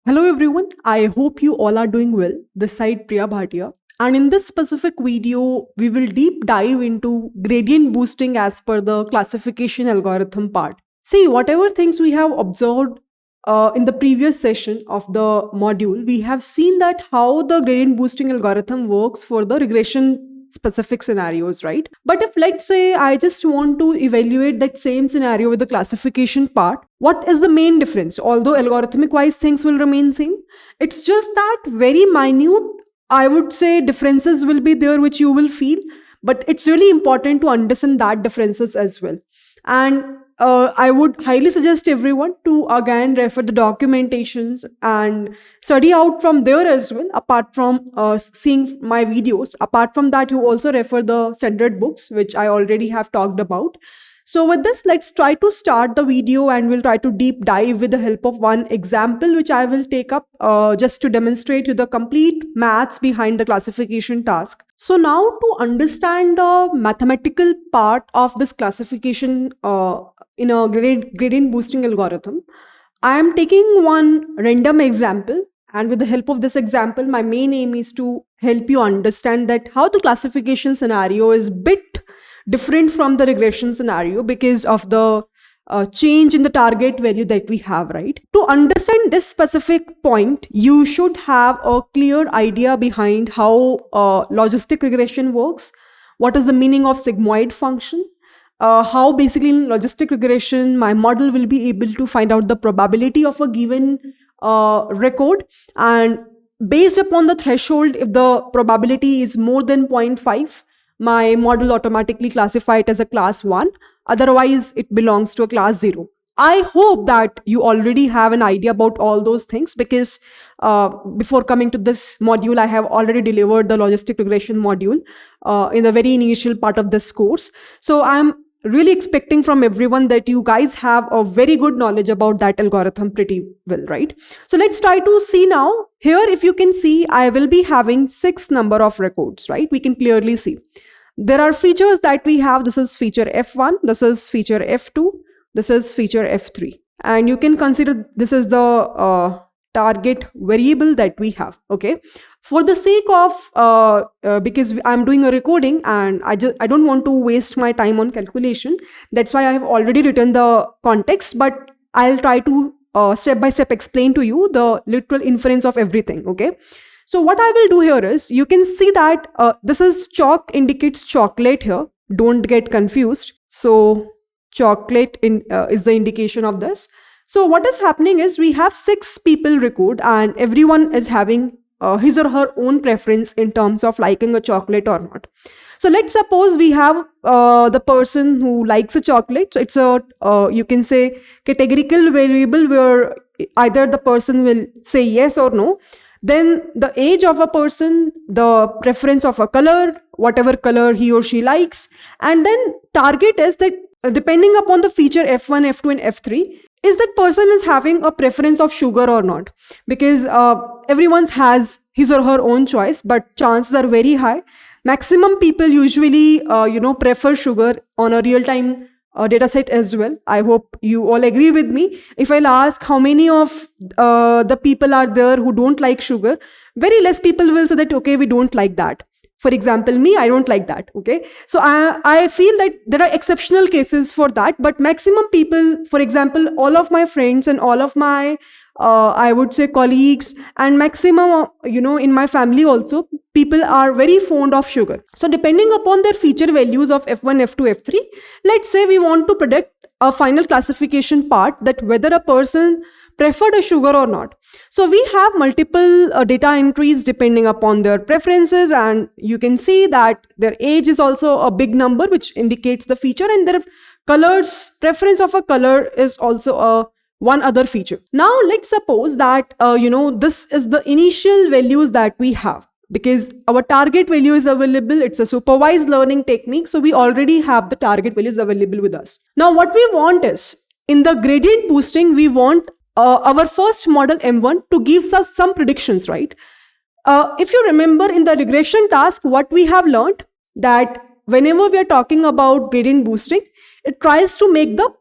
Hello everyone, I hope you all are doing well. This side Priya Bhatia. And in this specific video, we will deep dive into gradient boosting as per the classification algorithm part. See, whatever things we have observed in the previous session of the module, we have seen that how the gradient boosting algorithm works for the regression specific scenarios, right? But if let's say I just want to evaluate that same scenario with the classification part, what is the main difference? Although algorithmic wise things will remain same, it's just that very minute, I would say, differences will be there which you will feel, but it's really important to understand that differences as well. And I would highly suggest everyone to again refer the documentations and study out from there as well. Apart from seeing my videos, apart from that, you also refer the standard books, which I already have talked about. So with this, let's try to start the video and we'll try to deep dive with the help of one example, which I will take up just to demonstrate you the complete maths behind the classification task. So now to understand the mathematical part of this classification in a gradient boosting algorithm, I am taking one random example. And with the help of this example, my main aim is to help you understand that how the classification scenario is bit different from the regression scenario because of the change in the target value that we have, right? To understand this specific point, you should have a clear idea behind how logistic regression works, what is the meaning of sigmoid function, how basically in logistic regression, my model will be able to find out the probability of a given record, and based upon the threshold, if the probability is more than 0.5, my model automatically classify it as a class 1. Otherwise, it belongs to a class 0. I hope that you already have an idea about all those things because before coming to this module, I have already delivered the logistic regression module in the very initial part of this course. So I'm really expecting from everyone that you guys have a very good knowledge about that algorithm pretty well, right? So let's try to see now. Here, if you can see, I will be having 6 number of records, right? We can clearly see. There are features that we have. This is feature F1, this is feature F2, this is feature F3. And you can consider this is the target variable that we have, okay? For the sake of, because I'm doing a recording and I don't want to waste my time on calculation, that's why I have already written the context, but I'll try to step by step explain to you the literal inference of everything, okay? So what I will do here is, you can see that this is chalk indicates chocolate here. Don't get confused. So chocolate is the indication of this. So what is happening is we have 6 people record and everyone is having his or her own preference in terms of liking a chocolate or not. So let's suppose we have the person who likes a chocolate. So it's a, you can say, categorical variable where either the person will say yes or no. Then the age of a person, the preference of a color, whatever color he or she likes. And then target is that depending upon the feature F1, F2 and F3, is that person is having a preference of sugar or not. Because everyone has his or her own choice, but chances are very high. Maximum people usually, prefer sugar on a real-time data set as well. I hope you all agree with me. If I'll ask how many of the people are there who don't like sugar, very less people will say that, okay, we don't like that. For example, me, I don't like that, okay? So I feel that there are exceptional cases for that, but maximum people, for example, all of my friends and all of my, I would say, colleagues and maximum, in my family also, people are very fond of sugar. So depending upon their feature values of F1, F2, F3, let's say we want to predict a final classification part that whether a person preferred a sugar or not. So we have multiple data entries depending upon their preferences, and you can see that their age is also a big number which indicates the feature, and their colors, preference of a color is also one other feature. Now let's suppose that this is the initial values that we have. Because our target value is available, it's a supervised learning technique, so we already have the target values available with us. Now what we want is, in the gradient boosting, we want our first model M1 to give us some predictions, right? If you remember in the regression task, what we have learned, that whenever we are talking about gradient boosting, it tries to make the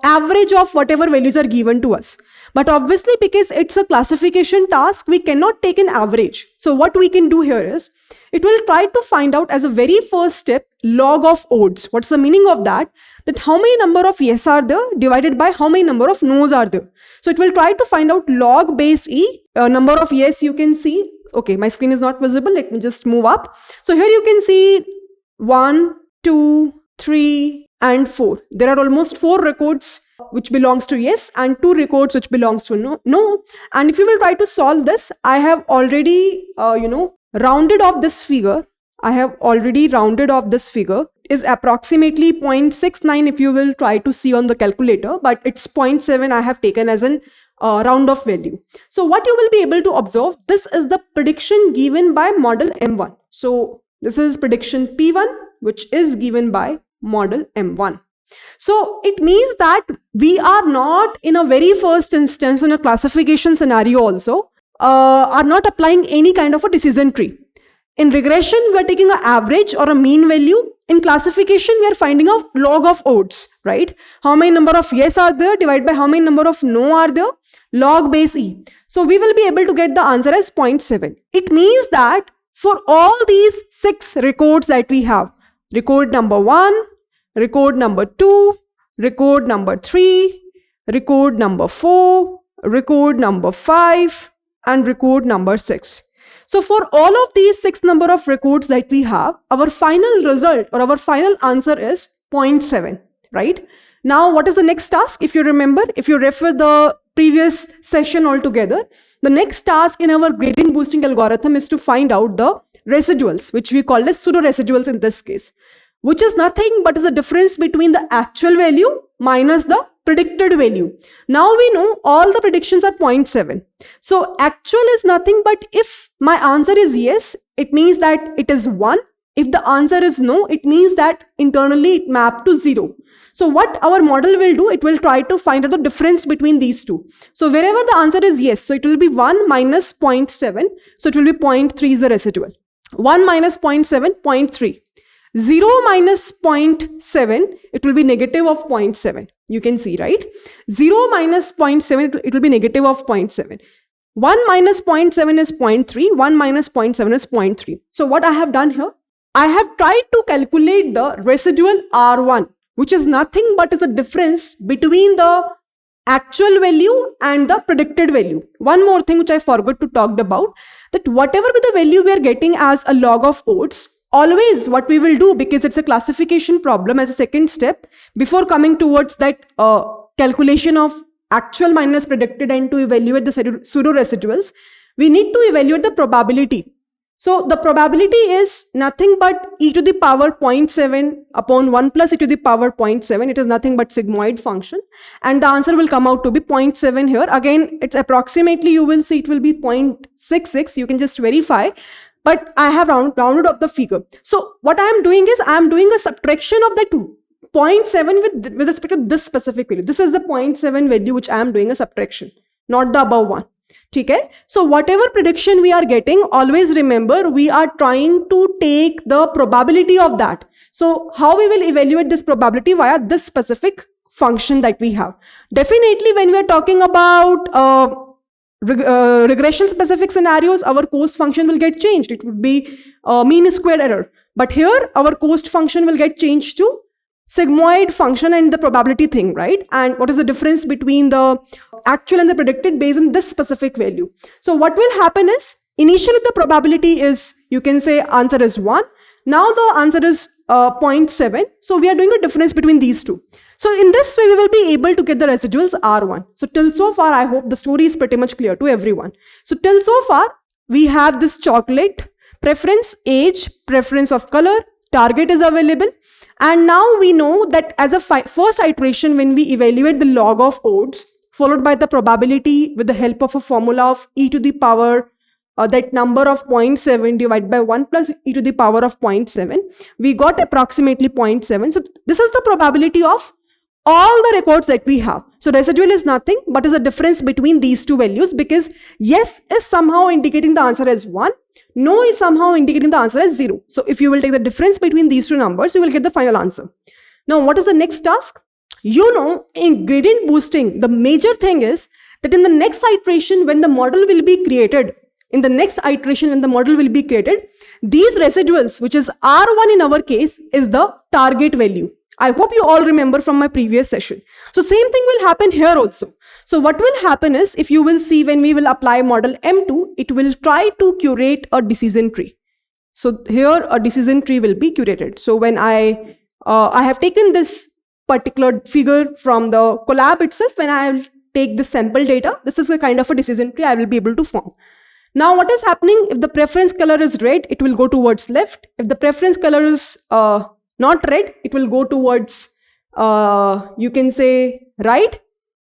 average of whatever values are given to us. But obviously, because it's a classification task, we cannot take an average. So what we can do here is, it will try to find out as a very first step log of odds. What's the meaning of that? That how many number of yes are there divided by how many number of no's are there. So it will try to find out log base E, number of yes you can see. Okay, my screen is not visible. Let me just move up. So here you can see 1, 2, 3, and 4. There are almost 4 records which belongs to yes and 2 records which belongs to no. And if you will try to solve this, I have already, rounded off this figure. I have already rounded off this figure. Is approximately 0.69 if you will try to see on the calculator, but it's 0.7 I have taken as an round off value. So what you will be able to observe, this is the prediction given by model M1. So this is prediction P1, which is given by model M1. So it means that we are not in a very first instance in a classification scenario also, are not applying any kind of a decision tree. In regression, we are taking an average or a mean value. In classification, we are finding out log of odds, right? How many number of yes are there divided by how many number of no are there, log base E. So we will be able to get the answer as 0.7. It means that for all these 6 records that we have, record number 1, record number 2, record number 3, record number 4, record number 5, and record number 6. So for all of these 6 number of records that we have, our final result or our final answer is 0.7, right? Now, what is the next task? If you remember, if you refer the previous session altogether, the next task in our gradient boosting algorithm is to find out the residuals, which we call as pseudo residuals in this case, which is nothing but is the difference between the actual value minus the predicted value. Now we know all the predictions are 0.7. So actual is nothing but if my answer is yes, it means that it is 1. If the answer is no, it means that internally it mapped to 0. So what our model will do, it will try to find out the difference between these two. So wherever the answer is yes, so it will be 1 minus 0.7. So it will be 0.3 is the residual. 1 minus 0.7, 0.3. 0 minus 0.7, it will be negative of 0.7. You can see, right? 0 minus 0.7, it will be negative of 0.7. 1 minus 0.7 is 0.3. 1 minus 0.7 is 0.3. So what I have done here, I have tried to calculate the residual R1, which is nothing but is the difference between the actual value and the predicted value. One more thing which I forgot to talk about, that whatever be the value we are getting as a log of odds, always what we will do, because it's a classification problem as a second step, before coming towards that calculation of actual minus predicted and to evaluate the pseudo residuals, we need to evaluate the probability. So the probability is nothing but e to the power 0.7 upon 1 plus e to the power 0.7. It is nothing but sigmoid function. And the answer will come out to be 0.7 here. Again, it's approximately, you will see it will be 0.66. You can just verify. But I have rounded up the figure. So what I am doing is I am doing a subtraction of that 0.7 with respect to this specific value. This is the 0.7 value which I am doing a subtraction, not the above one. Okay? So whatever prediction we are getting, always remember we are trying to take the probability of that. So how we will evaluate this probability? Via this specific function that we have. Definitely when we are talking about regression specific scenarios, our cost function will get changed. It would be mean square error. But here our cost function will get changed to sigmoid function and the probability thing, right? And what is the difference between the actual and the predicted based on this specific value? So what will happen is, initially the probability is, you can say answer is 1. Now the answer is 0.7. So we are doing a difference between these two. So in this way, we will be able to get the residuals R1. So till so far, I hope the story is pretty much clear to everyone. So till so far, we have this chocolate, preference, age, preference of color, target is available. And now we know that as a first iteration, when we evaluate the log of odds, followed by the probability with the help of a formula of e to the power, that number of 0.7 divided by 1 plus e to the power of 0.7, we got approximately 0.7. So this is the probability of all the records that we have. So residual is nothing but is a difference between these two values, because yes is somehow indicating the answer as 1, no is somehow indicating the answer as 0. So if you will take the difference between these two numbers, you will get the final answer. Now what is the next task? You know, in gradient boosting, the major thing is that in the next iteration when the model will be created, these residuals, which is R1 in our case, is the target value. I hope you all remember from my previous session. So same thing will happen here also. So what will happen is, if you will see when we will apply model M2, it will try to curate a decision tree. So here a decision tree will be curated. So when I have taken this particular figure from the collab itself, when I take the sample data, this is a kind of a decision tree I will be able to form. Now what is happening, if the preference color is red, it will go towards left. If the preference color is not red, it will go towards, you can say, right.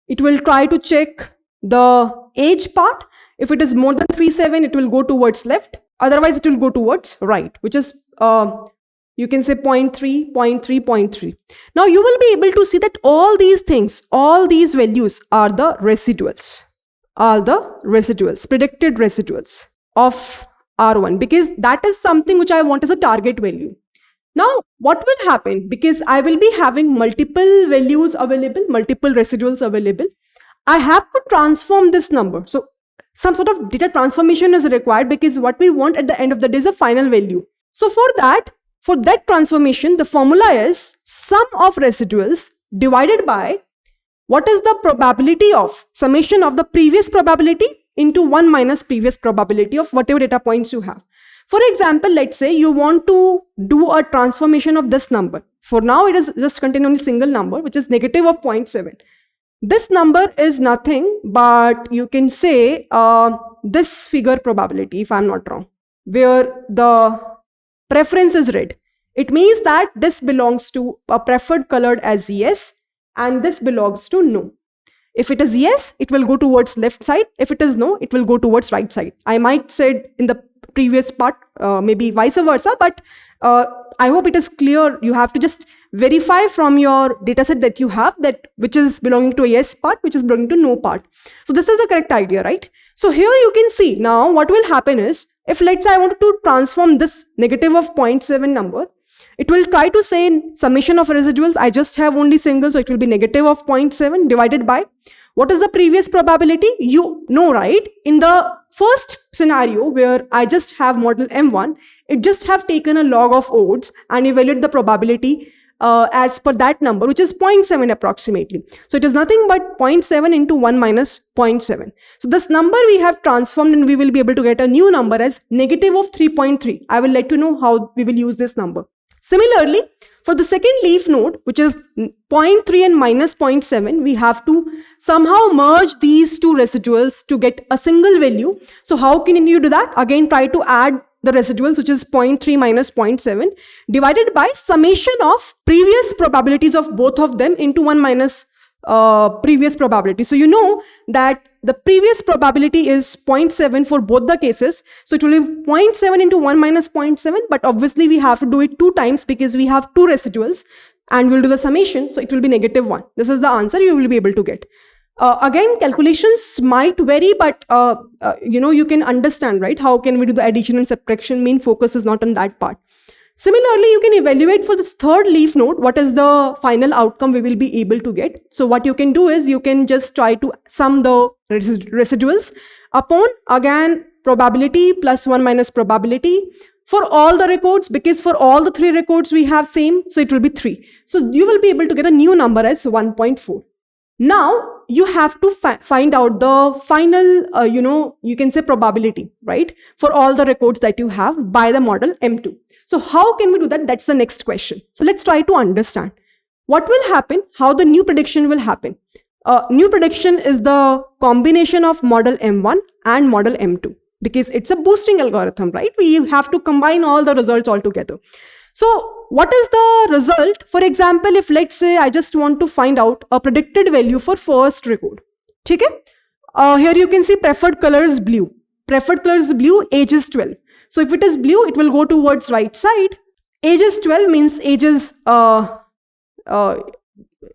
It will try to check the age part. If it is more than 3.7, it will go towards left. Otherwise, it will go towards right, which is, you can say 0.3, 0.3, 0.3. Now, you will be able to see that all these things, all these values are the residuals, predicted residuals of R1, because that is something which I want as a target value. Now, what will happen? Because I will be having multiple values available, multiple residuals available, I have to transform this number. So, some sort of data transformation is required, because what we want at the end of the day is a final value. So, for that transformation, the formula is sum of residuals divided by what is the probability of summation of the previous probability into 1 minus previous probability of whatever data points you have. For example, let's say you want to do a transformation of this number. For now, it is just contain only single number, which is negative of 0.7. This number is nothing but, you can say, this figure probability, if I'm not wrong, where the preference is red. It means that this belongs to a preferred colored as yes, and this belongs to no. If it is yes, it will go towards left side. If it is no, it will go towards right side. I might said in the previous part, maybe vice versa, but I hope it is clear. You have to just verify from your dataset that you have that which is belonging to a yes part, which is belonging to no part. So this is the correct idea, right? So here you can see now what will happen is, if let's say I wanted to transform this negative of 0.7 number, it will try to say in summation of residuals, I just have only single, so it will be negative of 0.7 divided by what is the previous probability? You know, right? In the first scenario where I just have model M1, it just have taken a log of odds and evaluate the probability as per that number, which is 0.7 approximately. So it is nothing but 0.7 into 1 minus 0.7. So this number we have transformed, and we will be able to get a new number as negative of 3.3. I will let you know how we will use this number. Similarly, for the second leaf node, which is 0.3 and minus 0.7, we have to somehow merge these two residuals to get a single value. So how can you do that? Again, try to add the residuals, which is 0.3 minus 0.7 divided by summation of previous probabilities of both of them into 1 minus previous probability. So you know that the previous probability is 0.7 for both the cases. So it will be 0.7 into 1 minus 0.7, but obviously we have to do it 2 times because we have 2 residuals and we'll do the summation. So it will be negative 1. This is the answer you will be able to get. Again, calculations might vary, but you can understand, right? How can we do the addition and subtraction? Main focus is not on that part. Similarly, you can evaluate for this third leaf node, what is the final outcome we will be able to get. So what you can do is you can just try to sum the residuals upon, again, probability plus 1 minus probability for all the records, because for all the 3 records we have same, so it will be 3. So you will be able to get a new number as 1.4. Now you have to find out the final, you can say probability, right? For all the records that you have by the model M2. So how can we do that? That's the next question. So let's try to understand what will happen, how the new prediction will happen. New prediction is the combination of model M1 and model M2, because it's a boosting algorithm, right? We have to combine all the results all together. So what is the result? For example, if let's say I just want to find out a predicted value for first record. Okay? Here you can see preferred color is blue. Preferred color is blue, age is 12. So if it is blue, it will go towards right side. Age is 12 means age is,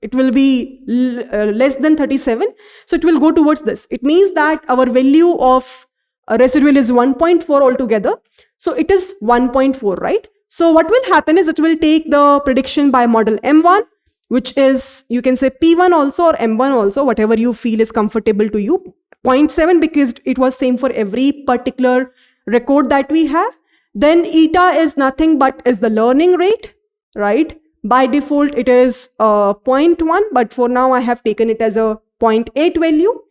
it will be less than 37. So it will go towards this. It means that our value of residual is 1.4 altogether. So it is 1.4, right? So what will happen is it will take the prediction by model M1 which is, you can say P1 also or M1 also, whatever you feel is comfortable to you. 0.7 because it was same for every particular record that we have. Then eta is nothing but is the learning rate, right? By default, it is 0.1, but for now I have taken it as a 0.8 value.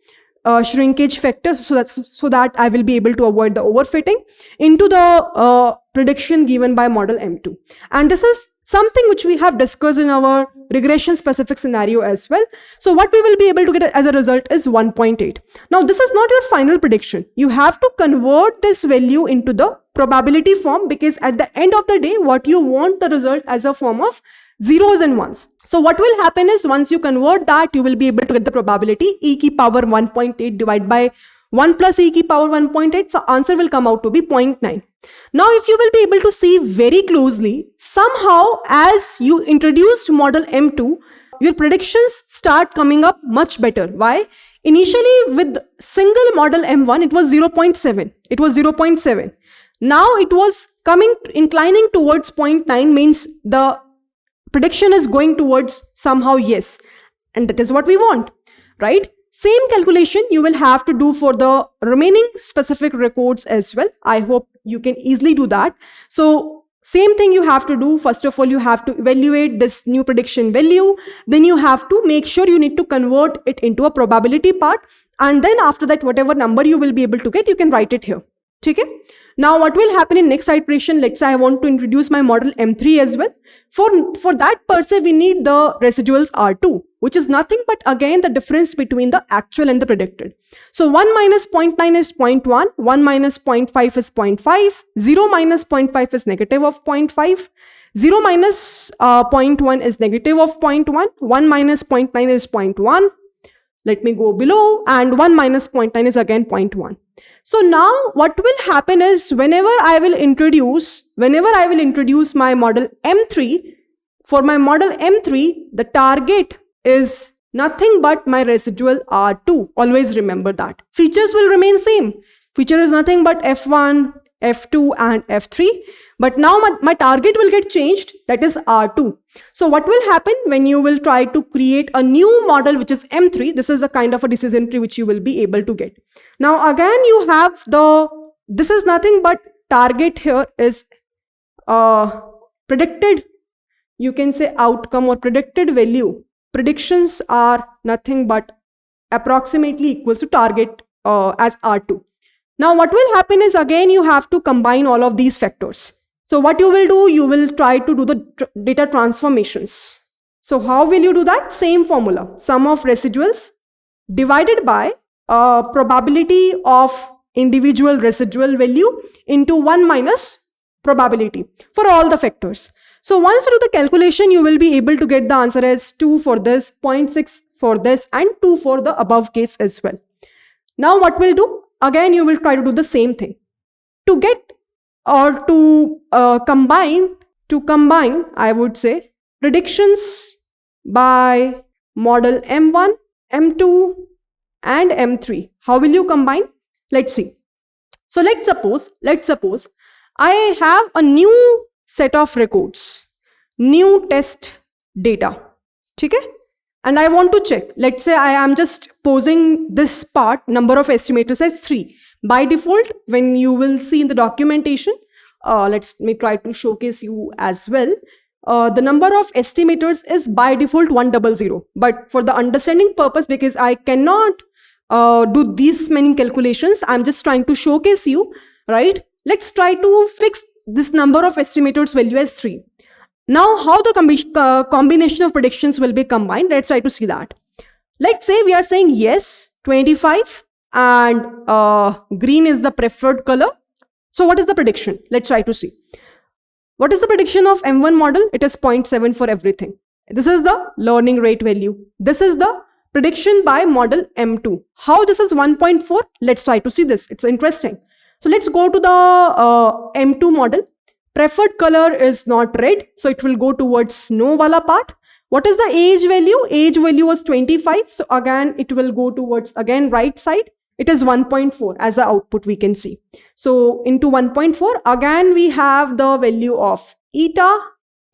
Shrinkage factor, so that I will be able to avoid the overfitting into the prediction given by model M2. And this is something which we have discussed in our regression specific scenario as well. So what we will be able to get as a result is 1.8. Now this is not your final prediction. You have to convert this value into the probability form, because at the end of the day, what you want the result as a form of zeros and ones. So what will happen is, once you convert that, you will be able to get the probability e ki power 1.8 divided by 1 plus e ki power 1.8. So answer will come out to be 0.9. Now if you will be able to see very closely, somehow as you introduced model M2, your predictions start coming up much better. Why? Initially with single model M1, it was 0.7. It was 0.7. Now it was inclining towards 0.9, means the prediction is going towards somehow yes, and that is what we want, right? Same calculation you will have to do for the remaining specific records as well. I hope you can easily do that. So same thing you have to do. First of all, you have to evaluate this new prediction value. Then you have to make sure you need to convert it into a probability part. And then after that, whatever number you will be able to get, you can write it here. Okay? Now what will happen in next iteration? Let's say I want to introduce my model M3 as well. For that per se, we need the residuals R2, which is nothing but again the difference between the actual and the predicted. So 1 minus 0.9 is 0.1, 1 minus 0.5 is 0.5, 0 minus 0.5 is negative of 0.5, 0 minus 0.1 is negative of 0.1, 1 minus 0.9 is 0.1. Let me go below, and 1 minus 0.9 is again 0.1. So now what will happen is, whenever I will introduce my model M3, for my model M3, the target is nothing but my residual R2. Always remember that. Features will remain same. Feature is nothing but F1, F2 and F3. But now my target will get changed, that is R2. So what will happen when you will try to create a new model which is M3? This is a kind of a decision tree which you will be able to get. Now again you have this is nothing but target here is predicted, you can say outcome or predicted value. Predictions are nothing but approximately equals to target as R2. Now what will happen is, again you have to combine all of these factors. So what you will do, you will try to do the data transformations. So how will you do that? Same formula, sum of residuals divided by probability of individual residual value into 1 minus probability for all the factors. So once you do the calculation, you will be able to get the answer as 2 for this, 0.6 for this, and 2 for the above case as well. Now what we'll do? Again, you will try to do the same thing. To get or to combine, I would say, predictions by model M1, M2 and M3. How will you combine? Let's see. So let's suppose I have a new set of records, new test data. Okay? And I want to check. Let's say I am just posing this part, number of estimators as 3. By default, when you will see in the documentation, let me try to showcase you as well. The number of estimators is by default 100. But for the understanding purpose, because I cannot do these many calculations, I'm just trying to showcase you, right? Let's try to fix this number of estimators value as 3. Now, how the combination of predictions will be combined? Let's try to see that. Let's say we are saying yes, 25, and green is the preferred color. So what is the prediction? Let's try to see. What is the prediction of M1 model? It is 0.7 for everything. This is the learning rate value. This is the prediction by model M2. How this is 1.4? Let's try to see this. It's interesting. So let's go to the M2 model. Preferred color is not red, so it will go towards no wala part. What is the age value? Age value was 25, so again it will go towards again right side. It is 1.4 as the output we can see. So into 1.4, again we have the value of eta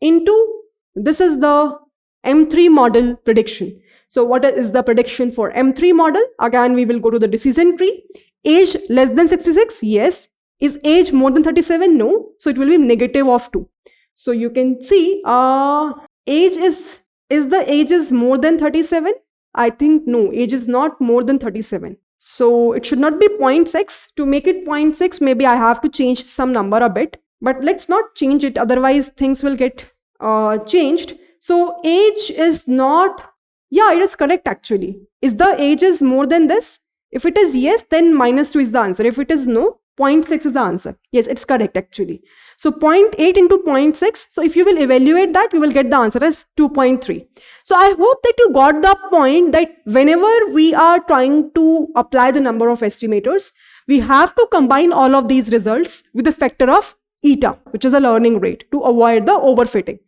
into, this is the M3 model prediction. So what is the prediction for M3 model? Again, we will go to the decision tree. Age less than 66, yes. Is age more than 37? No. So it will be negative of 2. So you can see age is the age is more than 37? I think no, age is not more than 37. So it should not be 0.6. To make it 0.6, maybe I have to change some number a bit. But let's not change it, otherwise things will get changed. So age is not, yeah, it is correct actually. Is the age is more than this? If it is yes, then -2 is the answer. If it is no, 0.6 is the answer. Yes, it's correct actually. So 0.8 into 0.6. So if you will evaluate that, you will get the answer as 2.3. So I hope that you got the point that whenever we are trying to apply the number of estimators, we have to combine all of these results with a factor of eta, which is the learning rate, to avoid the overfitting.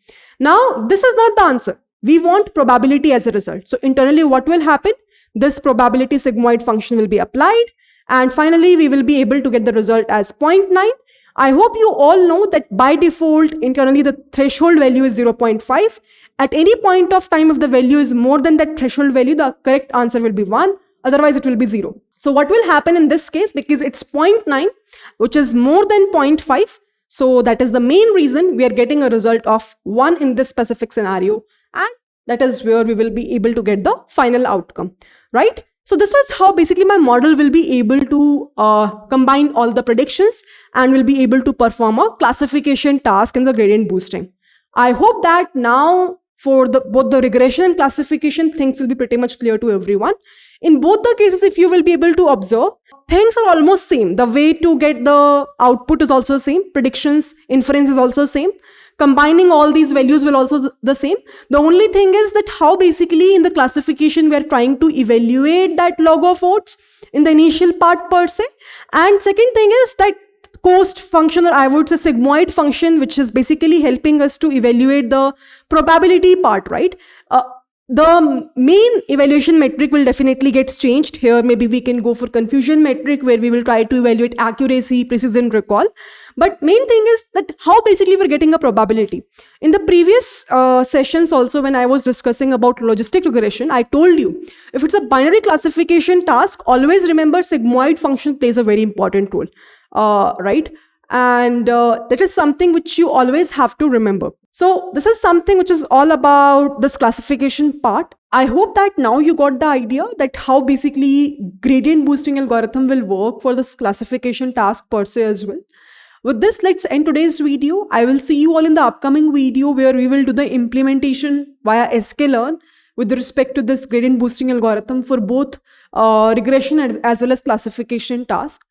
Now, this is not the answer. We want probability as a result. So internally, what will happen? This probability sigmoid function will be applied. And finally, we will be able to get the result as 0.9. I hope you all know that by default, internally, the threshold value is 0.5. At any point of time, if the value is more than that threshold value, the correct answer will be 1. Otherwise, it will be 0. So what will happen in this case? Because it's 0.9, which is more than 0.5. So that is the main reason we are getting a result of 1 in this specific scenario. And that is where we will be able to get the final outcome, right? So this is how basically my model will be able to combine all the predictions and will be able to perform a classification task in the gradient boosting. I hope that now for both the regression and classification, things will be pretty much clear to everyone. In both the cases, if you will be able to observe, things are almost same. The way to get the output is also same. Predictions, inference is also same. Combining all these values will also the same. The only thing is that how basically in the classification we are trying to evaluate that log of odds in the initial part per se. And second thing is that cost function, or I would say sigmoid function, which is basically helping us to evaluate the probability part, right? The main evaluation metric will definitely get changed. Here maybe we can go for confusion metric, where we will try to evaluate accuracy, precision, recall. But main thing is that how basically we're getting a probability. In the previous sessions also, when I was discussing about logistic regression, I told you, if it's a binary classification task, always remember sigmoid function plays a very important role, right? And that is something which you always have to remember. So this is something which is all about this classification part. I hope that now you got the idea that how basically gradient boosting algorithm will work for this classification task per se as well. With this, let's end today's video. I will see you all in the upcoming video where we will do the implementation via sklearn with respect to this gradient boosting algorithm for both regression as well as classification task.